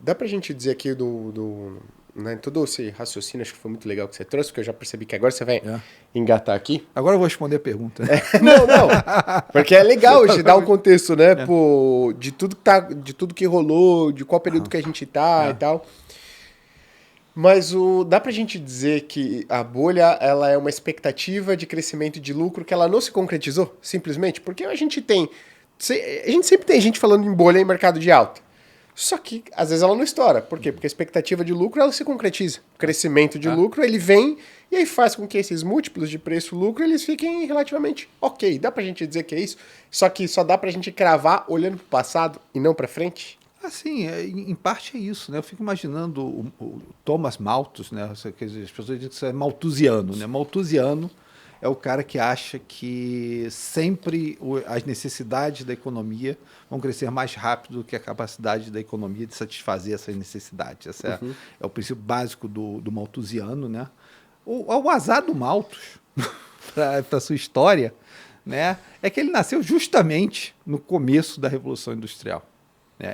dá pra gente dizer aqui né, todo esse raciocínio, acho que foi muito legal que você trouxe, porque eu já percebi que agora você vai É. engatar aqui. Agora eu vou responder a pergunta. Não, não. Porque é legal hoje dar o contexto, né? Pô, de tudo que rolou, de qual período que a gente tá e É. tal. Mas dá pra gente dizer que a bolha, ela é uma expectativa de crescimento de lucro que ela não se concretizou, simplesmente? Porque a gente tem... A gente sempre tem gente falando em bolha em mercado de alta. Só que, às vezes, ela não estoura. Por quê? Porque a expectativa de lucro, ela se concretiza. O crescimento de lucro, ele vem e aí faz com que esses múltiplos de preço-lucro, eles fiquem relativamente ok. Dá pra gente dizer que é isso? Só que só dá pra gente cravar olhando pro passado e não pra frente? Assim, em parte é isso, né? Eu fico imaginando o Thomas Malthus, né? Quer dizer, as pessoas dizem que isso é malthusiano, né? Malthusiano é o cara que acha que sempre as necessidades da economia vão crescer mais rápido do que a capacidade da economia de satisfazer essas necessidades. Esse é o princípio básico do malthusiano, né? O azar do Malthus, para a sua história, né? É que ele nasceu justamente no começo da Revolução Industrial.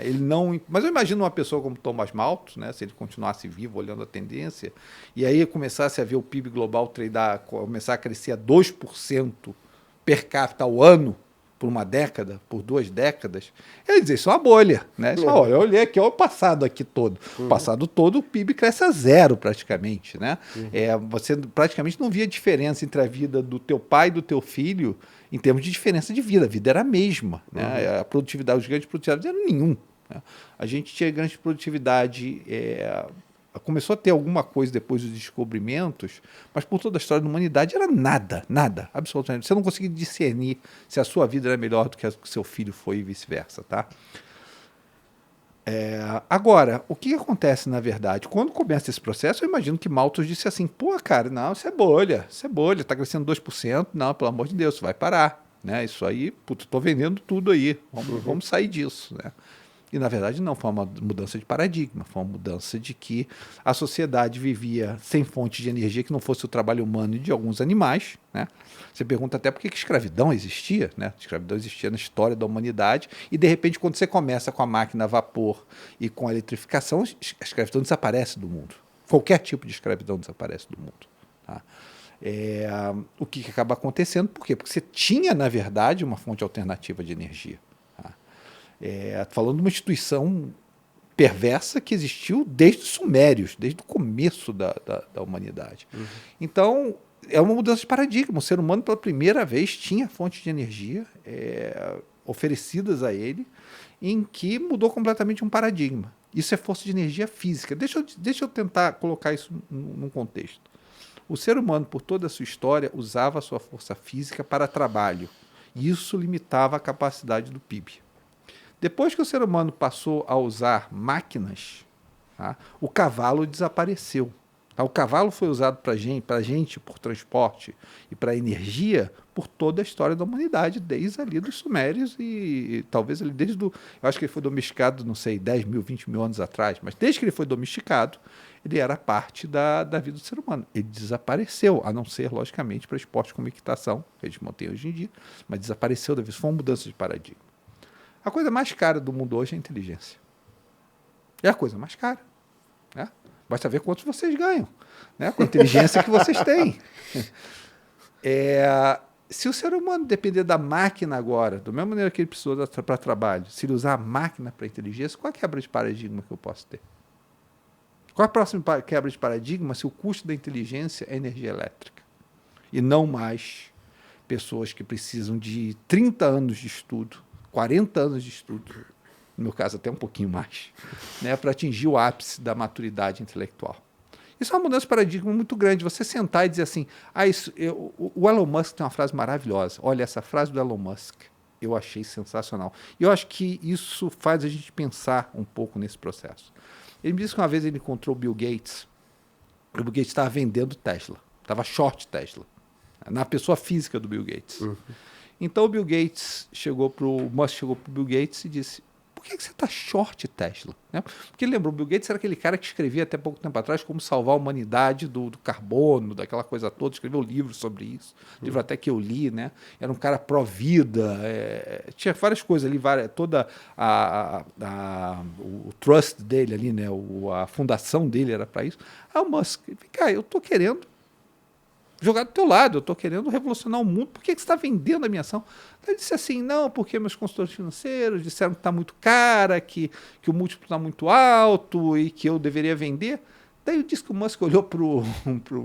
Ele não, mas eu imagino uma pessoa como Thomas Malthus, né, se ele continuasse vivo, olhando a tendência, e aí começasse a ver o PIB global começar a crescer a 2% per capita ao ano, por uma década, por 2 décadas, ele ia dizer, isso é uma bolha. Né? Isso, olha, eu olhei aqui, olha o passado aqui todo. O passado todo, o PIB cresce a zero, praticamente. Né? Você praticamente não via diferença entre a vida do teu pai e do teu filho em termos de diferença de vida. A vida era a mesma. Né? A produtividade, os ganhos de produtividade eram nenhum. Né? A gente tinha grande produtividade... começou a ter alguma coisa depois dos descobrimentos, mas por toda a história da humanidade era nada, nada, absolutamente. Você não conseguia discernir se a sua vida era melhor do que a que seu filho foi e vice-versa, tá? Agora, o que acontece na verdade? Quando começa esse processo, eu imagino que Malthus disse assim, pô, cara, não, isso é bolha, tá crescendo 2%, não, pelo amor de Deus, isso vai parar. Né? Isso aí, putz, tô vendendo tudo aí, vamos sair disso, né? E, na verdade, não, foi uma mudança de paradigma, foi uma mudança de que a sociedade vivia sem fonte de energia que não fosse o trabalho humano e de alguns animais. Né? Você pergunta até por que escravidão existia. Né? A escravidão existia na história da humanidade e, de repente, quando você começa com a máquina a vapor e com a eletrificação, a escravidão desaparece do mundo. Qualquer tipo de escravidão desaparece do mundo. Tá? O que acaba acontecendo? Por quê? Porque você tinha, na verdade, uma fonte alternativa de energia. Falando de uma instituição perversa que existiu desde os sumérios, desde o começo da humanidade. Então, é uma mudança de paradigma. O ser humano, pela primeira vez, tinha fontes de energia oferecidas a ele, em que mudou completamente um paradigma. Isso é força de energia física. Deixa eu tentar colocar isso num contexto. O ser humano, por toda a sua história, usava a sua força física para trabalho. E isso limitava a capacidade do PIB. Depois que o ser humano passou a usar máquinas, tá, o cavalo desapareceu. Tá? O cavalo foi usado para gente por transporte e para energia por toda a história da humanidade, desde ali dos sumérios e talvez ali desde eu acho que ele foi domesticado, não sei, 10 mil, 20 mil anos atrás, mas desde que ele foi domesticado, ele era parte da vida do ser humano. Ele desapareceu, a não ser, logicamente, para esporte como equitação, que a gente mantém hoje em dia, mas desapareceu da vida. Isso foi uma mudança de paradigma. A coisa mais cara do mundo hoje é a inteligência. É a coisa mais cara. Né? Basta ver quantos vocês ganham, né? Com a inteligência que vocês têm. Se o ser humano depender da máquina agora, da mesma maneira que ele precisou para trabalho, se ele usar a máquina para inteligência, qual é a quebra de paradigma que eu posso ter? Qual é a próxima quebra de paradigma se o custo da inteligência é energia elétrica? E não mais pessoas que precisam de 30 anos de estudo, 40 anos de estudo, no meu caso até um pouquinho mais, né, para atingir o ápice da maturidade intelectual. Isso é uma mudança de paradigma muito grande. Você sentar e dizer assim, o Elon Musk tem uma frase maravilhosa. Olha, essa frase do Elon Musk eu achei sensacional. E eu acho que isso faz a gente pensar um pouco nesse processo. Ele me disse que uma vez ele encontrou o Bill Gates. O Bill Gates estava vendendo Tesla, estava short Tesla, na pessoa física do Bill Gates. Então o Bill Gates Musk chegou para o Bill Gates e disse, por que você está short Tesla? Né? Porque lembra, o Bill Gates era aquele cara que escrevia até pouco tempo atrás como salvar a humanidade do carbono, daquela coisa toda, escreveu livros sobre isso, livro até que eu li, né? Era um cara pró-vida, tinha várias coisas ali, toda o trust dele ali, né? A fundação dele era para isso. Aí o Musk, cara, eu estou querendo jogar do teu lado, eu estou querendo revolucionar o mundo, por que você está vendendo a minha ação? Ele disse assim, não, porque meus consultores financeiros disseram que está muito cara, que o múltiplo está muito alto e que eu deveria vender. Daí eu disse que o Musk olhou para o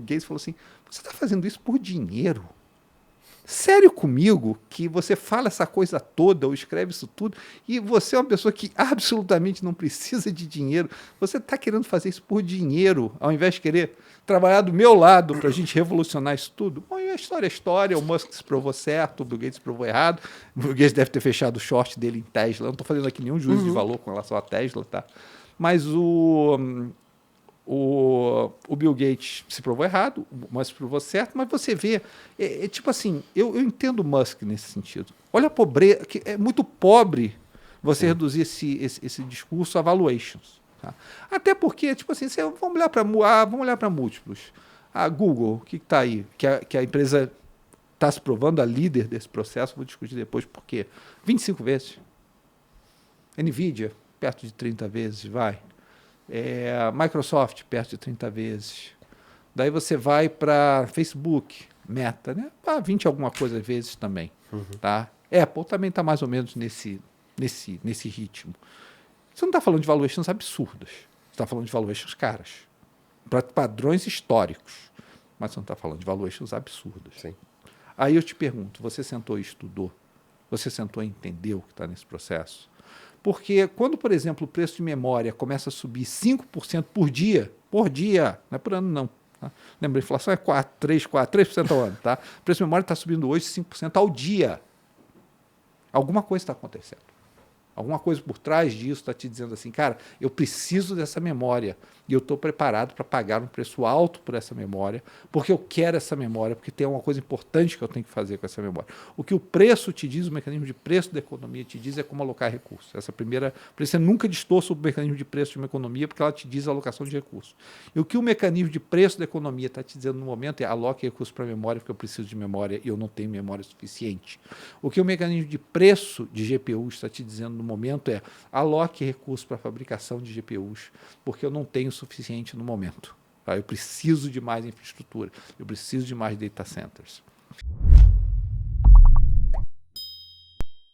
Gates e falou assim, você está fazendo isso por dinheiro? Sério comigo que você fala essa coisa toda ou escreve isso tudo e você é uma pessoa que absolutamente não precisa de dinheiro, você está querendo fazer isso por dinheiro ao invés de querer trabalhar do meu lado para a gente revolucionar isso tudo? Bom, a história é história, o Musk se provou certo, o Bill Gates se provou errado, o Bill Gates deve ter fechado o short dele em Tesla, eu não estou fazendo aqui nenhum juízo de valor com relação a Tesla, tá? Mas o Bill Gates se provou errado, o Musk se provou certo, mas você vê, tipo assim, eu entendo o Musk nesse sentido. Olha a pobreza, que é muito pobre você reduzir esse discurso a valuations. Tá? Até porque, tipo assim, vamos olhar para múltiplos. A Google, o que está aí? Que a empresa está se provando a líder desse processo, vou discutir depois por quê. 25 vezes. Nvidia, perto de 30 vezes, vai. Microsoft, perto de 30 vezes. Daí você vai para Facebook, Meta, né? 20 e alguma coisa vezes também. Tá? Apple também está mais ou menos nesse ritmo. Você não está falando de valuations absurdas. Você está falando de valuations caras. Para padrões históricos. Mas você não está falando de valuations absurdas. Sim. Aí eu te pergunto, você sentou e estudou? Você sentou e entendeu o que está nesse processo? Porque quando, por exemplo, o preço de memória começa a subir 5% por dia, não é por ano não. Tá? Lembra, a inflação é 3% ao ano. Tá? O preço de memória está subindo hoje 5% ao dia. Alguma coisa está acontecendo. Alguma coisa por trás disso está te dizendo assim, cara, eu preciso dessa memória e eu estou preparado para pagar um preço alto por essa memória, porque eu quero essa memória, porque tem uma coisa importante que eu tenho que fazer com essa memória. O que o preço te diz, o mecanismo de preço da economia te diz é como alocar recursos. Essa primeira, por isso você nunca distorça o mecanismo de preço de uma economia, porque ela te diz a alocação de recursos. E o que o mecanismo de preço da economia está te dizendo no momento é aloque recursos para memória, porque eu preciso de memória e eu não tenho memória suficiente. O que o mecanismo de preço de GPU está te dizendo no momento é aloque recursos para a fabricação de GPUs, porque eu não tenho o suficiente no momento. Tá? Eu preciso de mais infraestrutura, eu preciso de mais data centers.